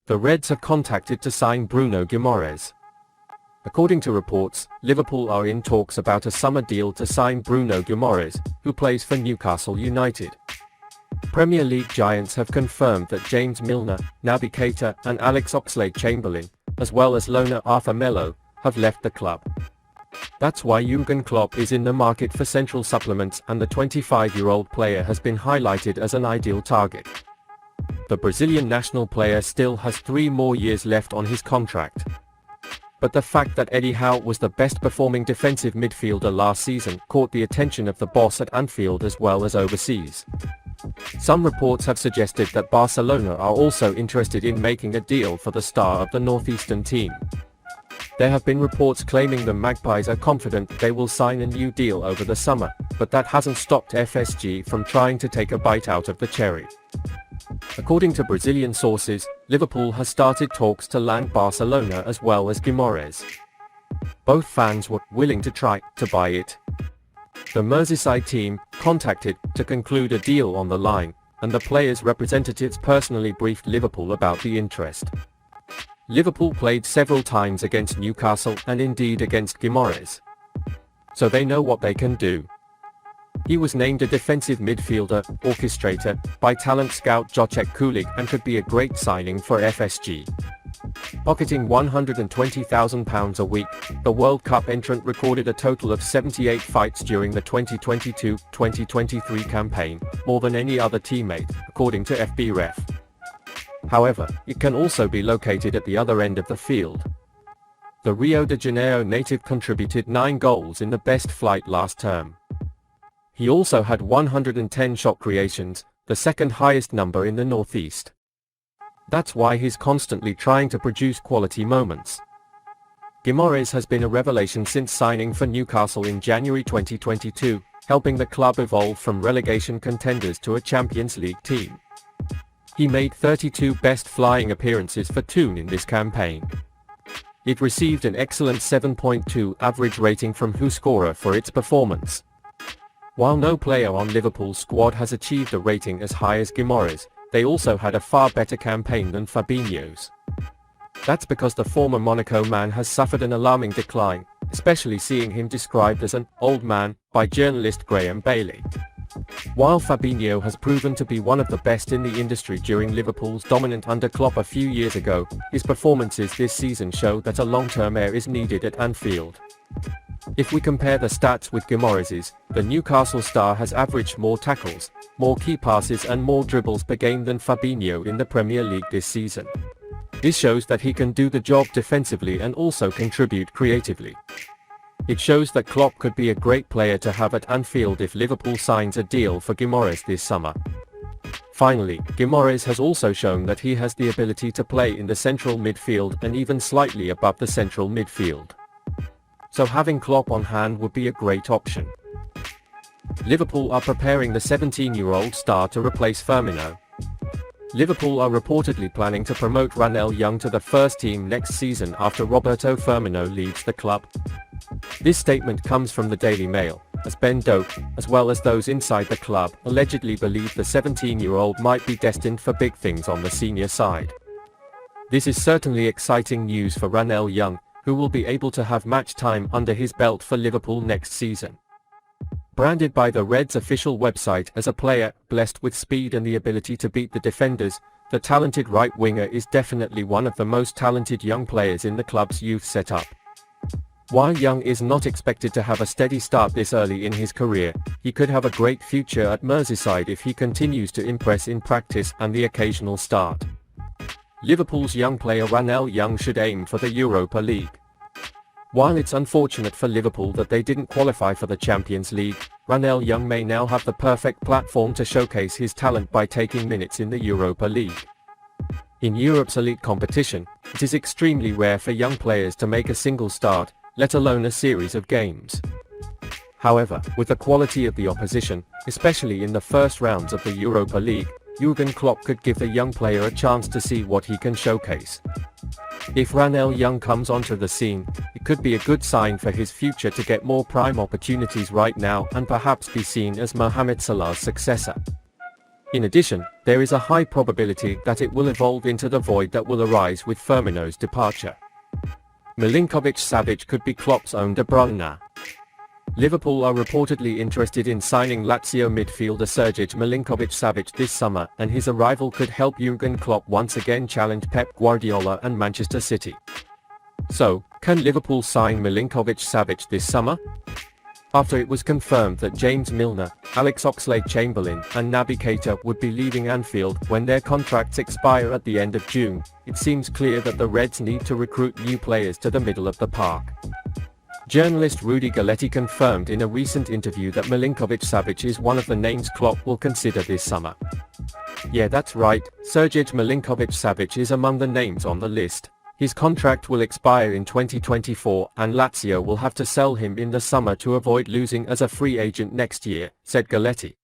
The Reds have contacted to sign Bruno Guimaraes. According to reports, Liverpool are in talks about a summer deal to sign Bruno Guimaraes, who plays for Newcastle United. Premier League giants have confirmed that James Milner, Naby Keita and Alex Oxlade-Chamberlain, as well as loaner Arthur Melo, have left the club. That's why Jürgen Klopp is in the market for central supplements, and the 25-year-old player has been highlighted as an ideal target. The Brazilian national player still has 3 more years left on his contract. But the fact that Eddie Howe was the best performing defensive midfielder last season caught the attention of the boss at Anfield as well as overseas. Some reports have suggested that Barcelona are also interested in making a deal for the star of the northeastern team. There have been reports claiming the Magpies are confident they will sign a new deal over the summer, but that hasn't stopped FSG from trying to take a bite out of the cherry. According to Brazilian sources, Liverpool has started talks to land Barcelona as well as Guimaraes. Both fans were willing to try to buy it. The Merseyside team contacted to conclude a deal on the line, and the players' representatives personally briefed Liverpool about the interest. Liverpool played several times against Newcastle and indeed against Guimaraes, so they know what they can do. He was named a defensive midfielder orchestrator by talent scout Jacek Kulik and could be a great signing for FSG. Pocketing £120,000 a week, the World Cup entrant recorded a total of 78 fights during the 2022-2023 campaign, more than any other teammate, according to FBref. However, it can also be located at the other end of the field. The Rio de Janeiro native contributed 9 goals in the best flight last term. He also had 110 shot creations, the second highest number in the Northeast. That's why he's constantly trying to produce quality moments. Guimaraes has been a revelation since signing for Newcastle in January 2022, helping the club evolve from relegation contenders to a Champions League team. He made 32 best flying appearances for Toon in this campaign. It received an excellent 7.2 average rating from WhoScorer for its performance. While no player on Liverpool's squad has achieved a rating as high as Guimaraes, they also had a far better campaign than Fabinho's. That's because the former Monaco man has suffered an alarming decline, especially seeing him described as an old man by journalist Graham Bailey. While Fabinho has proven to be one of the best in the industry during Liverpool's dominant under Klopp a few years ago, his performances this season show that a long-term heir is needed at Anfield. If we compare the stats with Guimaraes', the Newcastle star has averaged more tackles, more key passes and more dribbles per game than Fabinho in the Premier League this season. This shows that he can do the job defensively and also contribute creatively. It shows that Klopp could be a great player to have at Anfield if Liverpool signs a deal for Guimaraes this summer. Finally, Guimaraes has also shown that he has the ability to play in the central midfield and even slightly above the central midfield. So having Klopp on hand would be a great option. Liverpool are preparing the 17-year-old star to replace Firmino. Liverpool are reportedly planning to promote Ranell Young to the first team next season after Roberto Firmino leaves the club. This statement comes from the Daily Mail, as Ben Doak, as well as those inside the club, allegedly believe the 17-year-old might be destined for big things on the senior side. This is certainly exciting news for Ranell Young, who will be able to have match time under his belt for Liverpool next season. Branded by the Reds' official website as a player blessed with speed and the ability to beat the defenders, the talented right winger is definitely one of the most talented young players in the club's youth setup. While Young is not expected to have a steady start this early in his career, he could have a great future at Merseyside if he continues to impress in practice and the occasional start. Liverpool's young player Ranell Young should aim for the Europa League. While it's unfortunate for Liverpool that they didn't qualify for the Champions League, Ranell Young may now have the perfect platform to showcase his talent by taking minutes in the Europa League. In Europe's elite competition, it is extremely rare for young players to make a single start, let alone a series of games. However, with the quality of the opposition, especially in the first rounds of the Europa League, Jürgen Klopp could give the young player a chance to see what he can showcase. If Ranell Young comes onto the scene, it could be a good sign for his future to get more prime opportunities right now and perhaps be seen as Mohamed Salah's successor. In addition, there is a high probability that it will evolve into the void that will arise with Firmino's departure. Milinkovic-Savic could be Klopp's own De Bruyne. Liverpool are reportedly interested in signing Lazio midfielder Sergej Milinkovic-Savic this summer, and his arrival could help Jürgen Klopp once again challenge Pep Guardiola and Manchester City. So, can Liverpool sign Milinkovic-Savic this summer? After it was confirmed that James Milner, Alex Oxlade-Chamberlain and Naby Keita would be leaving Anfield when their contracts expire at the end of June, it seems clear that the Reds need to recruit new players to the middle of the park. Journalist Rudy Galletti confirmed in a recent interview that Milinkovic-Savic is one of the names Klopp will consider this summer. Yeah, that's right, Sergej Milinkovic-Savic is among the names on the list. His contract will expire in 2024 and Lazio will have to sell him in the summer to avoid losing as a free agent next year, said Galletti.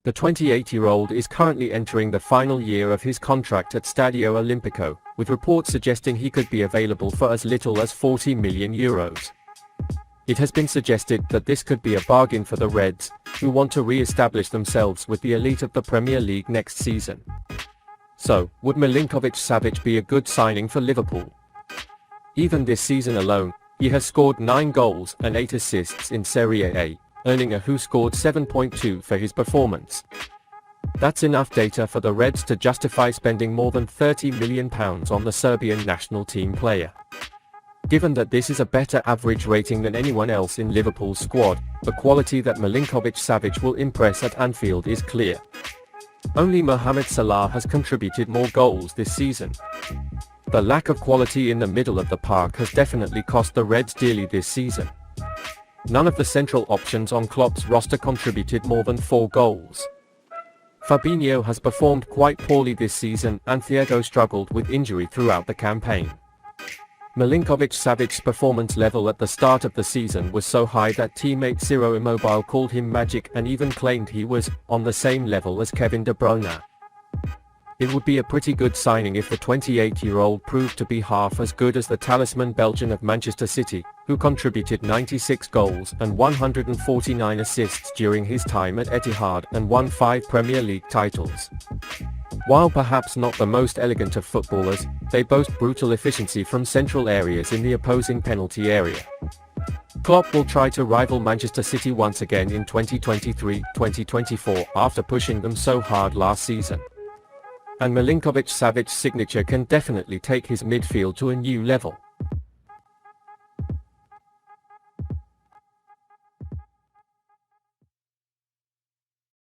The 28-year-old is currently entering the final year of his contract at Stadio Olimpico, with reports suggesting he could be available for as little as €40 million. It has been suggested that this could be a bargain for the Reds, who want to re-establish themselves with the elite of the Premier League next season. So, would Milinkovic-Savic be a good signing for Liverpool? Even this season alone, he has scored 9 goals and 8 assists in Serie A, earning a Who Scored 7.2 for his performance. That's enough data for the Reds to justify spending more than £30 million on the Serbian national team player. Given that this is a better average rating than anyone else in Liverpool's squad, the quality that Milinkovic-Savic will impress at Anfield is clear. Only Mohamed Salah has contributed more goals this season. The lack of quality in the middle of the park has definitely cost the Reds dearly this season. None of the central options on Klopp's roster contributed more than 4 goals. Fabinho has performed quite poorly this season and Thiago struggled with injury throughout the campaign. Milinkovic-Savic's performance level at the start of the season was so high that teammate Ciro Immobile called him magic and even claimed he was on the same level as Kevin De Bruyne. It would be a pretty good signing if the 28-year-old proved to be half as good as the talisman Belgian of Manchester City, who contributed 96 goals and 149 assists during his time at Etihad and won 5 Premier League titles. While perhaps not the most elegant of footballers, they boast brutal efficiency from central areas in the opposing penalty area. Klopp will try to rival Manchester City once again in 2023-2024 after pushing them so hard last season. And Milinkovic-Savic's signature can definitely take his midfield to a new level.